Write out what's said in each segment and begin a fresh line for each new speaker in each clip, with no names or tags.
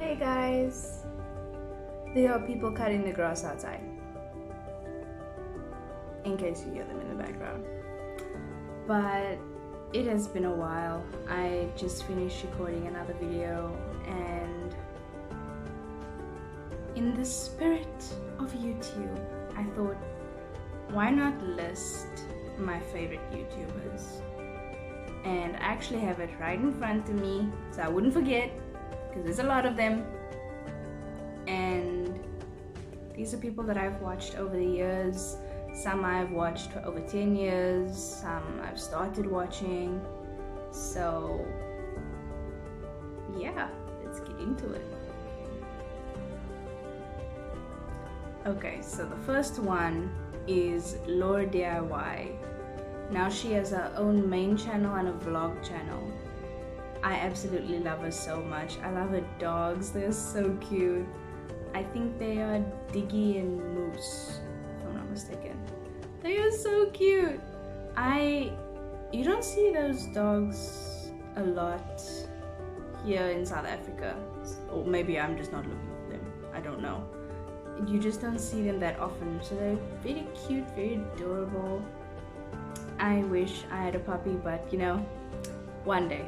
Hey guys! There are people cutting the grass outside, in case you hear them in the background. But it has been a while. I just finished recording another video, and in the spirit of YouTube, I thought, why not list my favorite YouTubers? And I actually have it right in front of me so I wouldn't forget, because there's a lot of them. And these are people that I've watched over the years. Some I've watched for over 10 years, some I've started watching. So yeah, let's get into it. Okay, so the first one is Lore DIY. Now she has her own main channel and a vlog channel. I absolutely love her so much. I love her dogs, they're so cute. I think they are Diggy and Moose, if I'm not mistaken. They are so cute. You don't see those dogs a lot here in South Africa. Or maybe I'm just not looking for them, I don't know. You just don't see them that often. So they're very cute, very adorable. I wish I had a puppy, but you know, one day.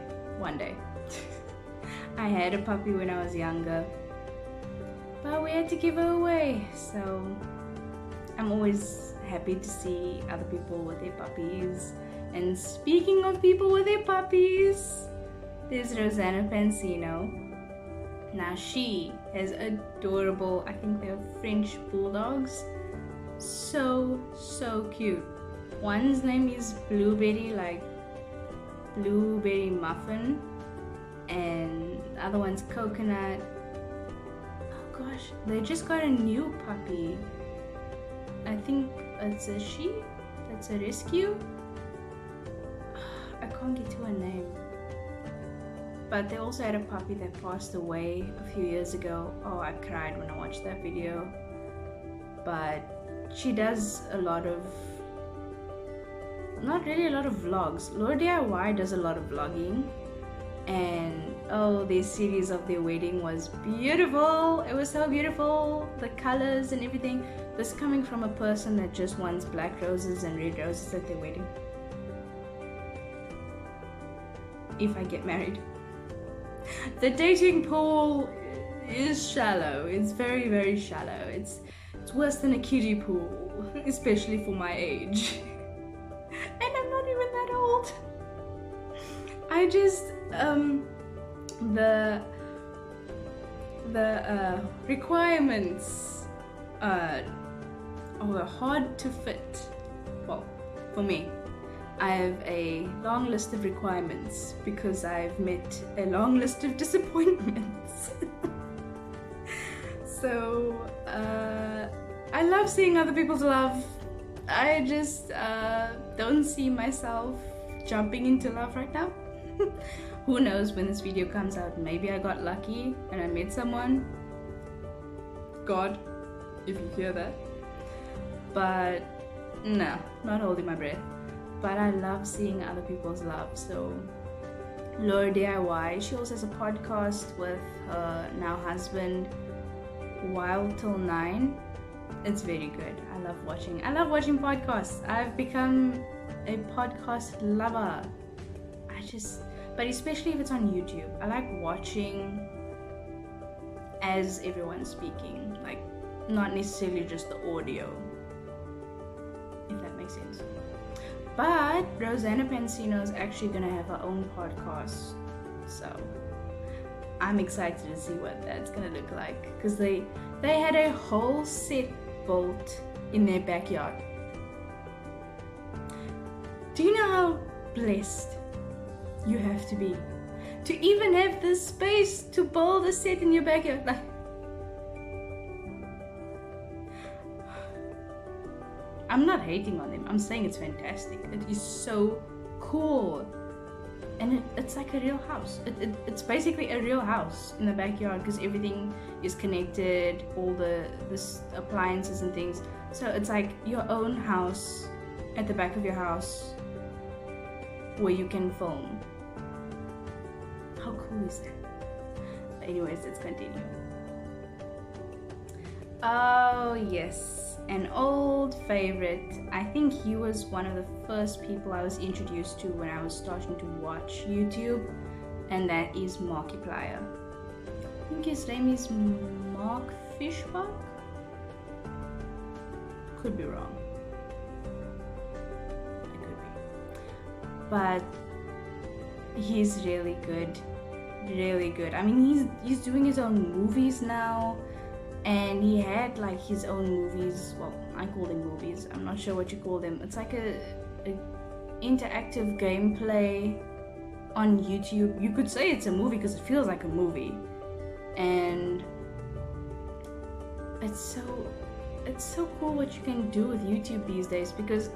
I had a puppy when I was younger, but we had to give her away. So I'm always happy to see other people with their puppies. And speaking of people with their puppies, there's Rosanna Pansino. Now she has adorable, I think they're French bulldogs. So cute. One's name is Blueberry, like blueberry muffin, and the other one's Coconut. Oh gosh, they just got a new puppy. I think it's a she, that's a rescue. I can't get to her name. But they also had a puppy that passed away a few years ago. Oh, I cried when I watched that video. But she does a lot of, not really a lot of vlogs. Lore DIY does a lot of vlogging, and oh, their series of their wedding was beautiful. It was so beautiful, the colors and everything. This coming from a person that just wants black roses and red roses at their wedding. If I get married. The dating pool is shallow. It's very shallow. It's worse than a kiddie pool, especially for my age. And I'm not even that old. I just the requirements are hard to fit. Well, for me, I have a long list of requirements because I've met a long list of disappointments. So I love seeing other people's love. I just don't see myself jumping into love right now. Who knows when this video comes out? Maybe I got lucky and I met someone. God, if you hear that. But no, not holding my breath. But I love seeing other people's love. So Lore DIY, she also has a podcast with her now husband, Wild Till 9. It's very good. I love watching podcasts. I've become a podcast lover. But especially if it's on YouTube. I like watching as everyone's speaking, like not necessarily just the audio, if that makes sense. But Rosanna Pansino is actually gonna have her own podcast, so I'm excited to see what that's gonna look like, because they had a whole set built in their backyard. Do you know how blessed you have to be to even have the space to build a set in your backyard? Like, I'm not hating on them, I'm saying it's fantastic. It is so cool. And it's like a real house. It's basically a real house in the backyard, because everything is connected, all the appliances and things. So it's like your own house at the back of your house where you can film. How cool is that? Anyways, let's continue. Oh yes, an old favorite. I think he was one of the first people I was introduced to when I was starting to watch YouTube, and that is Markiplier. I think his name is Mark Fishbach. Could be wrong. It could be. But he's really good. Really good. I mean, he's doing his own movies now. And he had like his own movies. Well, I call them movies. I'm not sure what you call them. It's like a interactive gameplay on YouTube. You could say it's a movie because it feels like a movie. And it's so cool what you can do with YouTube these days, because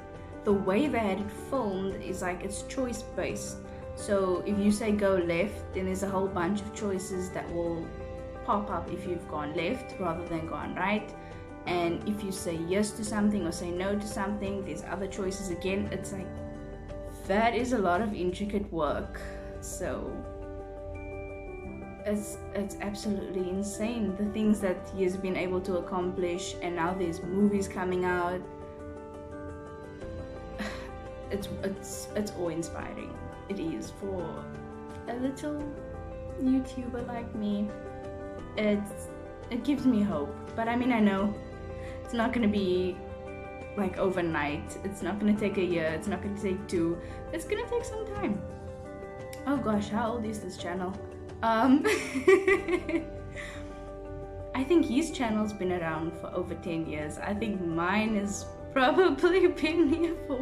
the way they had it filmed is like it's choice based. So if you say go left, then there's a whole bunch of choices that will pop up if you've gone left rather than gone right. And if you say yes to something or say no to something, there's other choices again. It's like, that is a lot of intricate work. So it's absolutely insane the things that he has been able to accomplish. And now there's movies coming out. It's awe-inspiring. It is for a little YouTuber like me. It gives me hope. But I mean, I know it's not gonna be like overnight. It's not gonna take a year. It's not gonna take 2. It's gonna take some time. Oh gosh, how old is this channel? I think his channel's been around for over 10 years. I think mine has probably been here for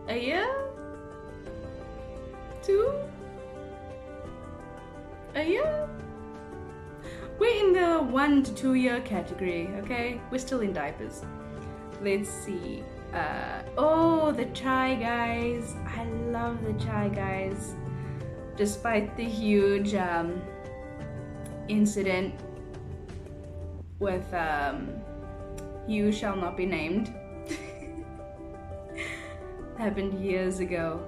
a year? 2? A year? We're in the 1 to 2 year category, okay? We're still in diapers. Let's see. Oh, the Try Guys. I love the Try Guys. Despite the huge incident with You Shall Not Be Named. Happened years ago.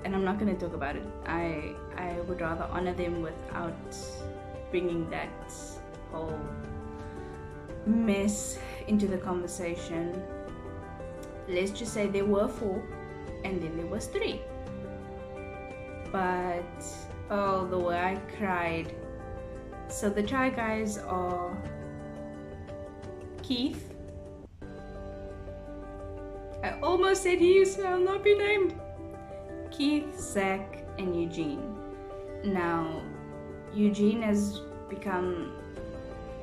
And I'm not going to talk about it. I would rather honor them without bringing that whole mess into the conversation. Let's just say there were 4 and then there was 3. But oh, the way I cried. So the Try Guys are Keith. I almost said He Shall Not Be Named. Keith, Zach, and Eugene. Now, Eugene has become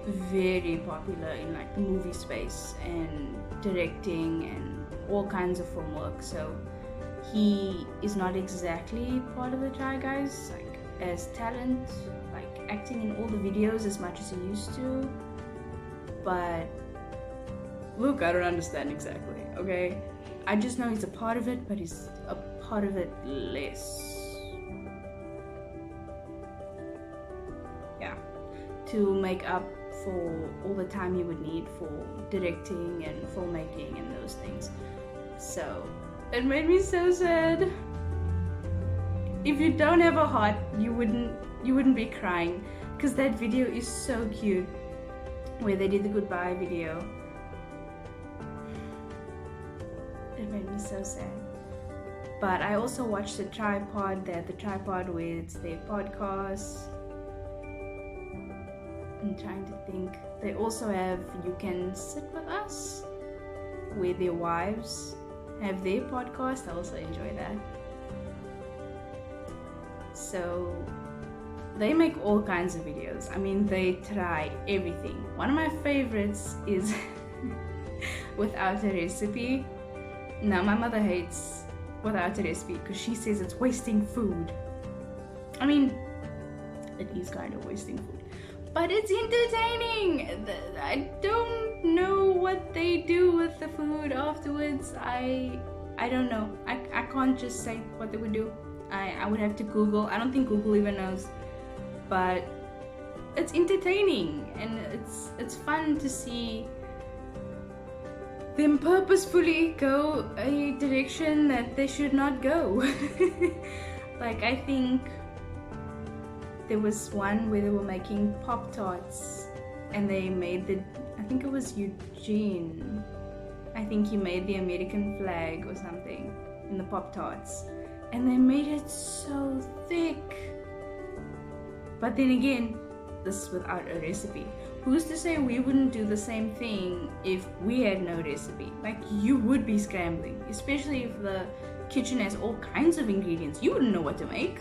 very popular in like the movie space and directing and all kinds of film work. So he is not exactly part of the Try Guys, like as talent, like acting in all the videos as much as he used to. But look, I don't understand exactly, okay? I just know he's a part of it, but he's a part of it less. Yeah, to make up for all the time he would need for directing and filmmaking and those things. So it made me so sad. If you don't have a heart, you wouldn't be crying, because that video is so cute where they did the goodbye video. It made me so sad. But I also watched the Tripod. They had the Tripod with their podcast. I'm trying to think. They also have You Can Sit With Us, where their wives have their podcast. I also enjoy that. So they make all kinds of videos. I mean, they try everything. One of my favorites is Without a Recipe. Now, my mother hates Without a Recipe because she says it's wasting food. I mean, it is kind of wasting food, but it's entertaining. I don't know what they do with the food afterwards. I don't know. I can't just say what they would do. I would have to Google. I don't think Google even knows. But it's entertaining, and it's fun to see them purposefully go a direction that they should not go. Like, I think there was one where they were making Pop-Tarts and they made I think it was Eugene. I think he made the American flag or something in the Pop-Tarts. And they made it so thick. But then again, this is without a recipe. Who's to say we wouldn't do the same thing if we had no recipe? Like, you would be scrambling, especially if the kitchen has all kinds of ingredients. You wouldn't know what to make.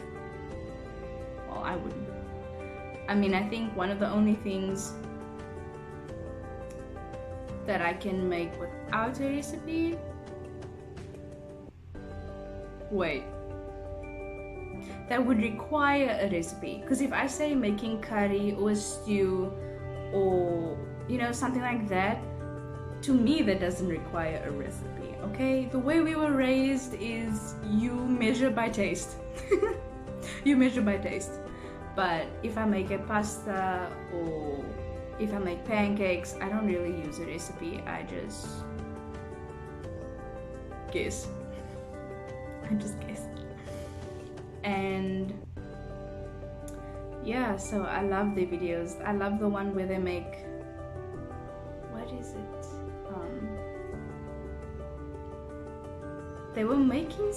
Well, I wouldn't. I mean, I think one of the only things that I can make without a recipe. Wait. That would require a recipe. Because if I say making curry or a stew or, you know, something like that, to me that doesn't require a recipe, okay? The way we were raised is you measure by taste. You measure by taste. But if I make a pasta or if I make pancakes, I don't really use a recipe. I just guess. I just guess. And yeah, so I love their videos. I love the one where they make, what is it? They were making,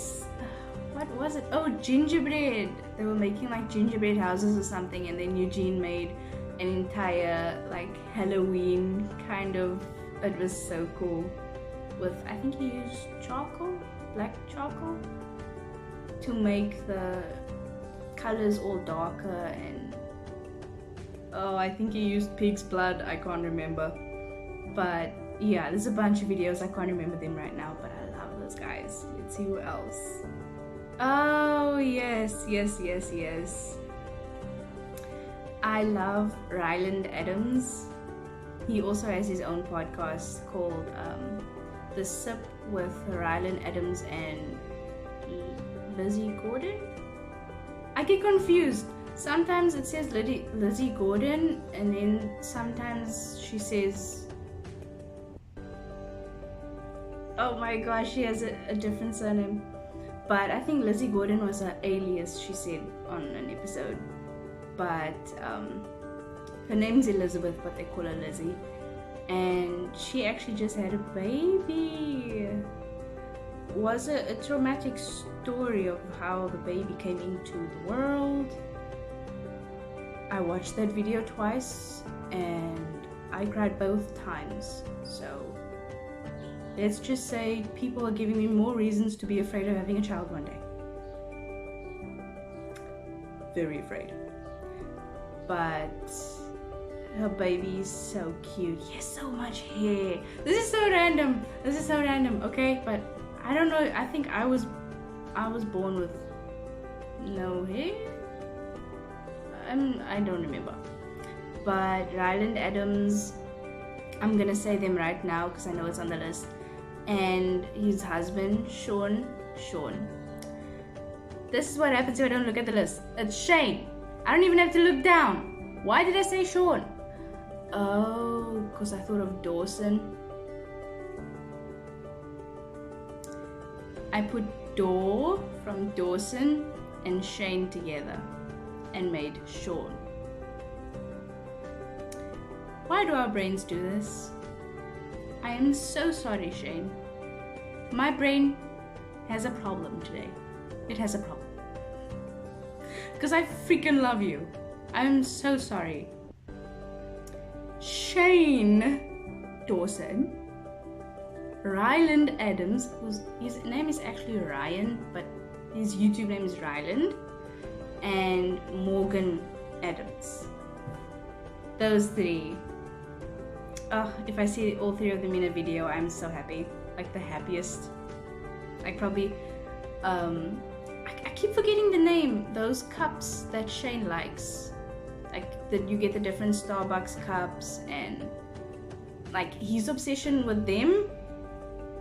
what was it? Oh, gingerbread. They were making like gingerbread houses or something, and then Eugene made an entire like Halloween kind of, it was so cool. With, I think he used charcoal, black charcoal, to make the colors all darker. And oh, I think he used pig's blood, I can't remember. But yeah, there's a bunch of videos, I can't remember them right now, but I love those guys. Let's see who else. Oh yes. I love Ryland Adams. He also has his own podcast called The Sip with Ryland Adams and Lizzie Gordon. I get confused. Sometimes it says Lizzie Gordon, and then sometimes she says, oh my gosh, she has a different surname. But I think Lizzie Gordon was her alias, she said on an episode. But her name's Elizabeth, but they call her Lizzie. And she actually just had a baby. Was a traumatic story of how the baby came into the world. I watched that video twice and I cried both times. So let's just say people are giving me more reasons to be afraid of having a child one day. Very afraid. But her baby is so cute. He has so much hair. This is so random. Okay? But I don't know. I think I was born with no hair. I don't remember. But Ryland Adams, I'm gonna say them right now because I know it's on the list. And his husband, Sean. This is what happens if I don't look at the list. It's Shane. I don't even have to look down. Why did I say Sean? Oh, because I thought of Dawson. I put Daw from Dawson and Shane together and made Sean. Why do our brains do this? I am so sorry, Shane. My brain has a problem today. It has a problem. Because I freaking love you. I'm so sorry. Shane Dawson, Ryland Adams, his name is actually Ryan, but his YouTube name is Ryland, and Morgan Adams. Those three. Oh, if I see all three of them in a video, I'm so happy. Like the happiest. Like probably, I keep forgetting the name. Those cups that Shane likes. Like that you get the different Starbucks cups, and like his obsession with them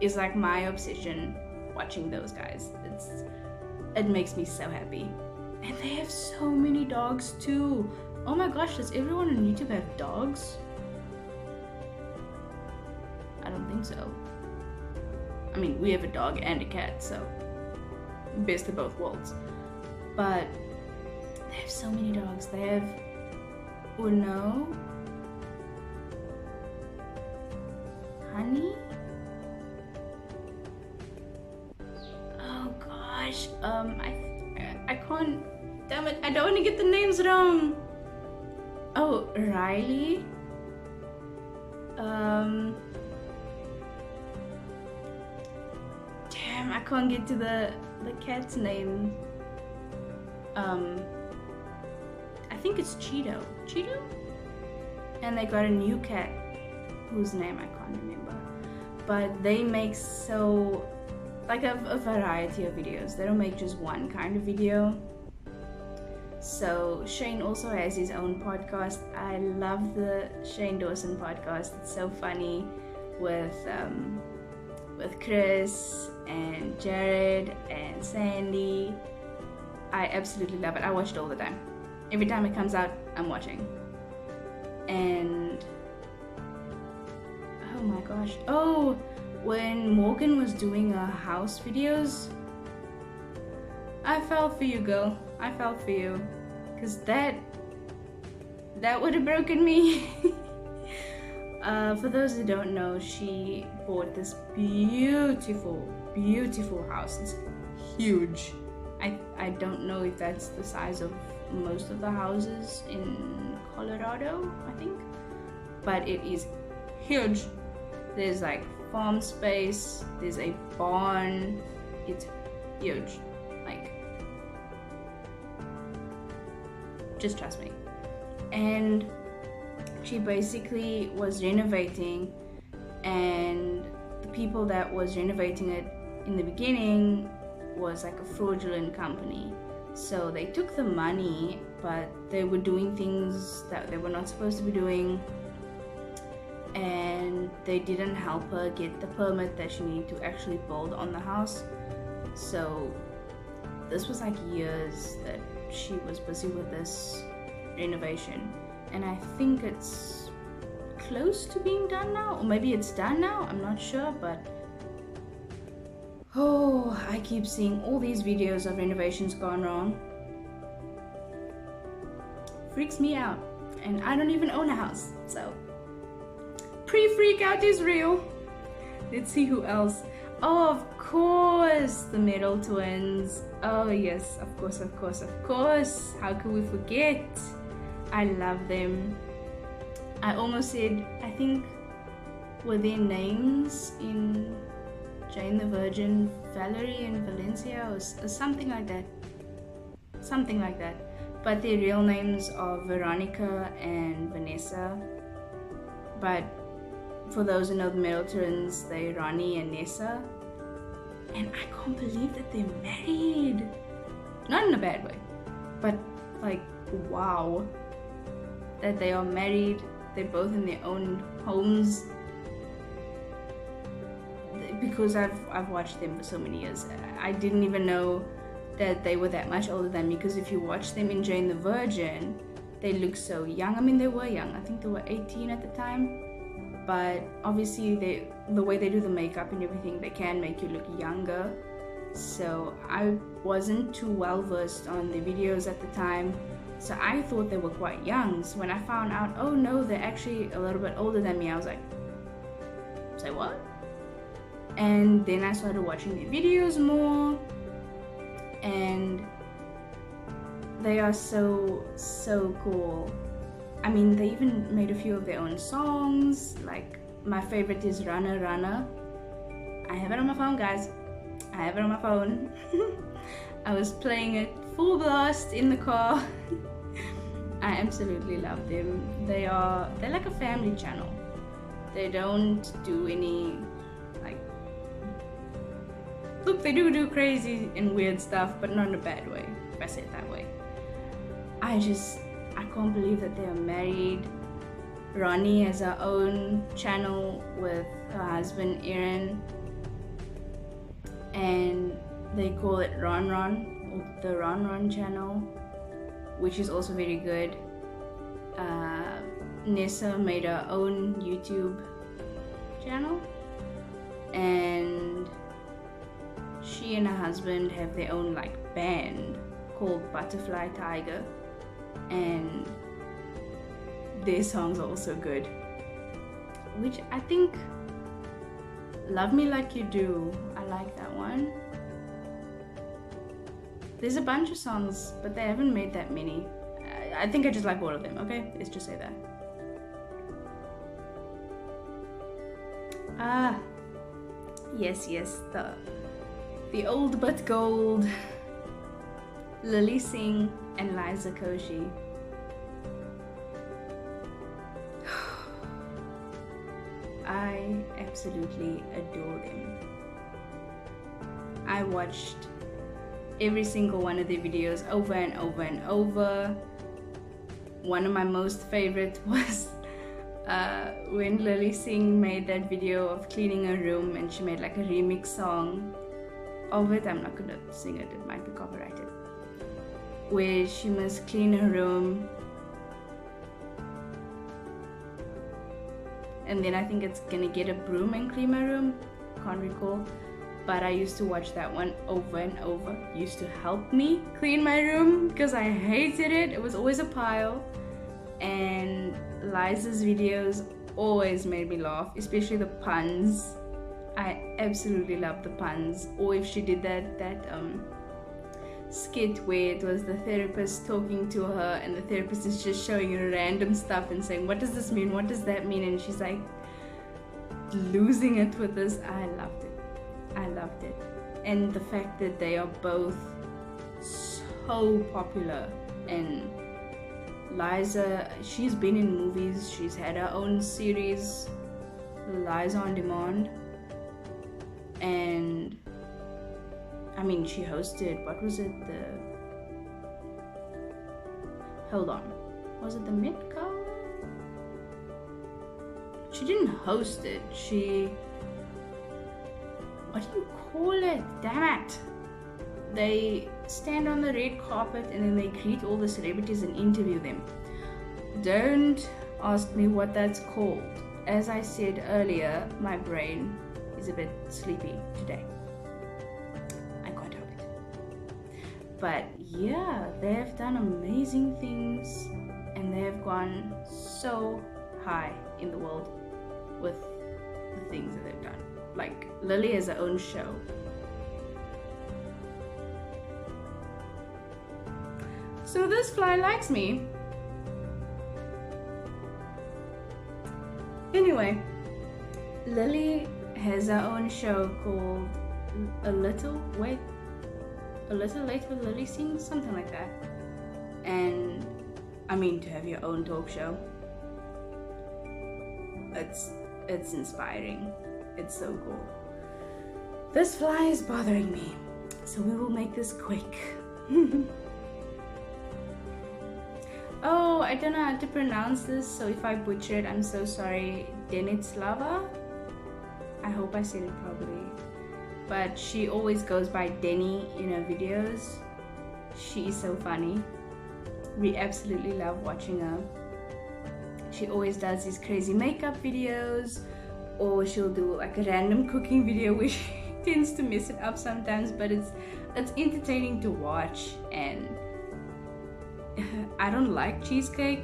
is like my obsession watching those guys. It makes me so happy. And they have so many dogs too. Oh my gosh, does everyone on YouTube have dogs? I don't think so. I mean, we have a dog and a cat, so best of both worlds. But They have so many dogs. They have Uno, Honey. Oh gosh, I can't. Damn it! I don't want to get the names wrong. Oh, Riley. Damn, I can't get to the cat's name. I think it's Cheeto. Cheeto? And they got a new cat whose name I can't remember. But they make like a variety of videos. They don't make just one kind of video. So Shane also has his own podcast. I love the Shane Dawson podcast. It's so funny with Chris and Jared and Sandy. I absolutely love it. I watch it all the time. Every time it comes out, I'm watching. And oh my gosh. Oh, when Morgan was doing her house videos, I felt for you, girl. I felt for you. Cause that would have broken me. For those who don't know, she bought this beautiful, beautiful house. It's huge. I don't know if that's the size of most of the houses in Colorado, I think. But it is huge. There's like farm space, there's a barn. It's huge. Like, just trust me. And she basically was renovating, and the people that was renovating it in the beginning was like a fraudulent company. So they took the money, but they were doing things that they were not supposed to be doing, and they didn't help her get the permit that she needed to actually build on the house. So this was like years that she was busy with this renovation, and I think it's close to being done now, or maybe it's done now, I'm not sure. But oh, I keep seeing all these videos of renovations gone wrong. Freaks me out, and I don't even own a house, so pre-freak out is real. Let's see who else. Oh, of course, the Middle Twins. Oh yes, of course, of course, of course. How could we forget? I love them. I almost said, I think, were their names in Jane the Virgin, Valerie and Valencia, or something like that. Something like that. But their real names are Veronica and Vanessa. But for those who know the Middle Twins, they're Ronnie and Nessa. And I can't believe that they're married. Not in a bad way, but like, wow. That they are married, they're both in their own homes. Because I've watched them for so many years. I didn't even know that they were that much older than me, because if you watch them in Jane the Virgin, they look so young. I mean, they were young. I think they were 18 at the time. But obviously the way they do the makeup and everything, they can make you look younger. So I wasn't too well versed on the videos at the time, so I thought they were quite young. So when I found out, oh no, they're actually a little bit older than me, I was like, say what? And then I started watching their videos more, and they are so cool. I mean, they even made a few of their own songs. Like, my favorite is Runner Runner. I have it on my phone, guys. I have it on my phone. I was playing it full blast in the car. I absolutely love them. They're like a family channel. They don't do any, like, look, they do crazy and weird stuff, but not in a bad way, if I say it that way. I can't believe that they are married. Ronnie has her own channel with her husband Aaron, and they call it Ron Ron, or the Ron Ron channel, which is also very good. Nessa made her own YouTube channel, and she and her husband have their own like band called Butterfly Tiger, and their songs are also good. Which I think, Love Me Like You Do, I like that one. There's a bunch of songs, but they haven't made that many. I think I just like all of them, okay? Let's just say that. Ah, yes, the old but gold Lilly Singh and Liza Koshy. I absolutely adore them. I watched every single one of their videos over and over and over. One of my most favorite was when Lilly Singh made that video of cleaning her room, and she made like a remix song of it. I'm not gonna sing it, it might be copyrighted. Where she must clean her room, and then I think it's gonna get a broom and clean my room, can't recall. But I used to watch that one over and over. It used to help me clean my room because I hated it. It was always a pile. And Liza's videos always made me laugh, especially the puns. I absolutely love the puns. Or if she did that skit where it was the therapist talking to her, and the therapist is just showing her random stuff and saying, what does this mean? What does that mean? And she's like losing it with this. I loved it. I loved it. And the fact that they are both so popular, and Liza, she's been in movies, she's had her own series, Liza on Demand, and I mean, she hosted, what was it, hold on, was it the Met Gala? She didn't host it, what do you call it? Damn it! They stand on the red carpet and then they greet all the celebrities and interview them. Don't ask me what that's called. As I said earlier, my brain is a bit sleepy today. I can't help it. But yeah, they have done amazing things, and they have gone so high in the world with the things that they've done. Like, Lilly has her own show. So this fly likes me. Anyway, Lilly has her own show called A Little Late with Lilly Singh, something like that. And I mean, to have your own talk show, it's inspiring. It's so cool. This fly is bothering me, so we will make this quick. Oh, I don't know how to pronounce this, so if I butcher it, I'm so sorry. Denitslava? I hope I said it properly. But she always goes by Denny in her videos. She is so funny. We absolutely love watching her. She always does these crazy makeup videos, or she'll do like a random cooking video where she tends to mess it up sometimes, but it's entertaining to watch. And I don't like cheesecake,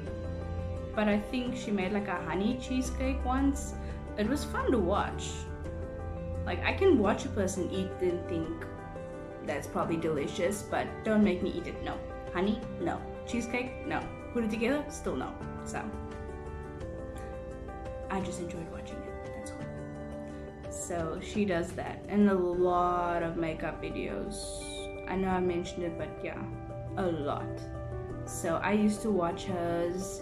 but I think she made like a honey cheesecake once. It was fun to watch. Like, I can watch a person eat and think that's probably delicious, but don't make me eat it. No. Honey? No. Cheesecake? No. Put it together? Still no. So I just enjoyed watching it, that's all. So she does that, and a lot of makeup videos. I know I mentioned it, but yeah, a lot. So I used to watch hers.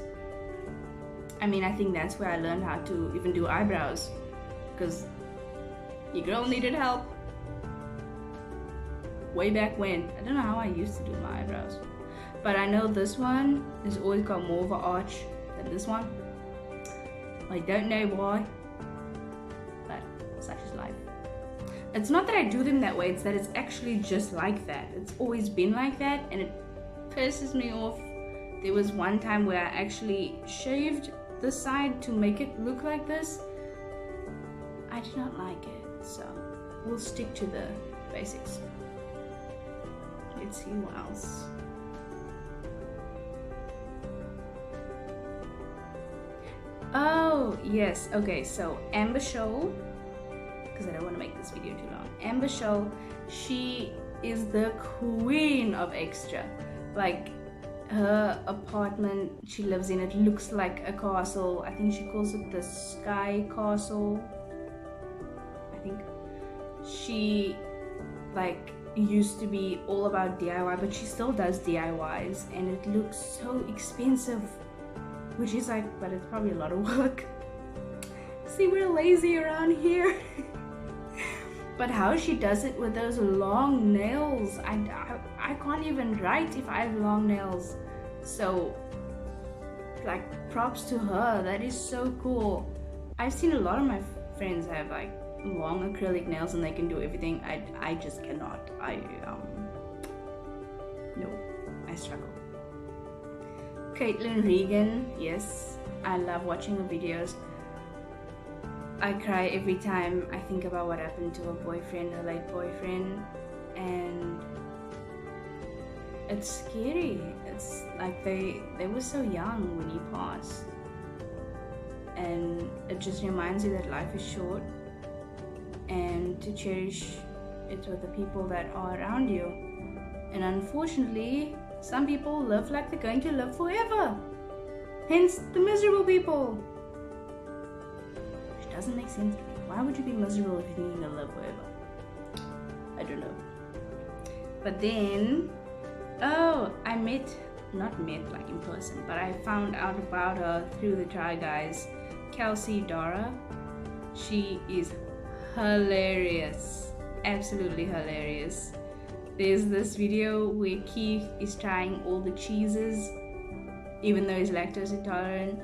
I mean, I think that's where I learned how to even do eyebrows, because your girl needed help way back when. I don't know how I used to do my eyebrows, but I know this one has always got more of an arch than this one. I don't know why, but such is life. It's not that I do them that way, it's that it's actually just like that. It's always been like that, and it pisses me off. There was one time where I actually shaved the side to make it look like this. I did not like it, so we'll stick to the basics. Let's see what else. Oh, yes. Okay, so Amber Show, because I don't want to make this video too long. Amber Show, she is the queen of extra. Like, her apartment she lives in, it looks like a castle. I think she calls it the Sky Castle. I think she like used to be all about DIY, but she still does DIYs, and it looks so expensive, which is like, but it's probably a lot of work. See, we're lazy around here. But how she does it with those long nails, I can't even write if I have long nails. So like, props to her. That is so cool. I've seen a lot of my friends have like long acrylic nails and they can do everything. I just cannot. No, I struggle. Caitlin Regan, yes, I love watching her videos. I cry every time I think about what happened to her boyfriend, her late boyfriend, and it's scary. It's like they were so young when he passed, and it just reminds you that life is short and to cherish it with the people that are around you. And unfortunately, some people live like they're going to live forever, hence the miserable people. Which doesn't make sense to me. Why would you be miserable if you're going to live forever? I don't know. But then, oh, not met like in person, but I found out about her through the Try Guys. Kelsey Dara, she is hilarious, absolutely hilarious. There's this video where Keith is trying all the cheeses, even though he's lactose intolerant,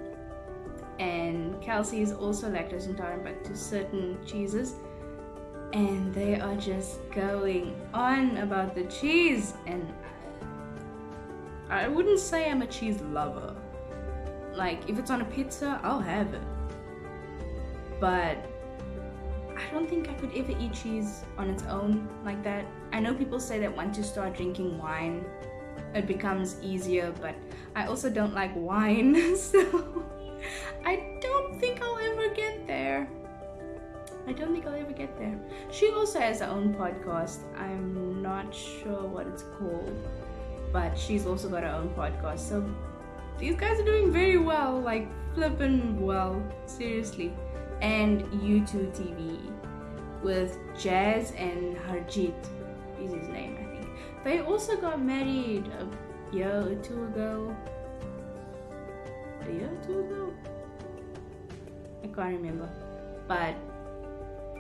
and Kelsey is also lactose intolerant, but to certain cheeses, and they are just going on about the cheese. And I wouldn't say I'm a cheese lover. Like, if it's on a pizza, I'll have it, but I don't think I could ever eat cheese on its own like that. I know people say that once you start drinking wine, it becomes easier, but I also don't like wine, so I don't think I'll ever get there. She also has her own podcast. I'm not sure what it's called, but she's also got her own podcast. So these guys are doing very well, like flippin' well, seriously. And YouTube TV with Jazz and Harjeet is his name, I think. They also got married a year or two ago. I can't remember. But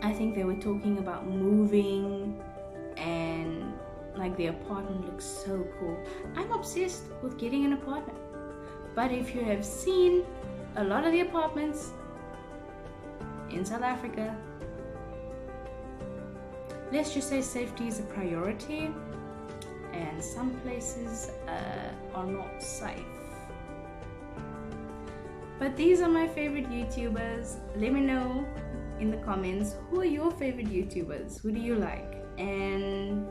I think they were talking about moving, and like the apartment looks so cool. I'm obsessed with getting an apartment. But if you have seen a lot of the apartments in South Africa, let's just say safety is a priority, and some places are not safe. But these are my favorite YouTubers. Let me know in the comments, who are your favorite YouTubers? Who do you like? And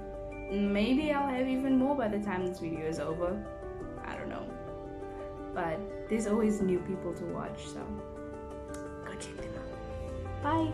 maybe I'll have even more by the time this video is over. I don't know. But there's always new people to watch, so go check them out. Bye!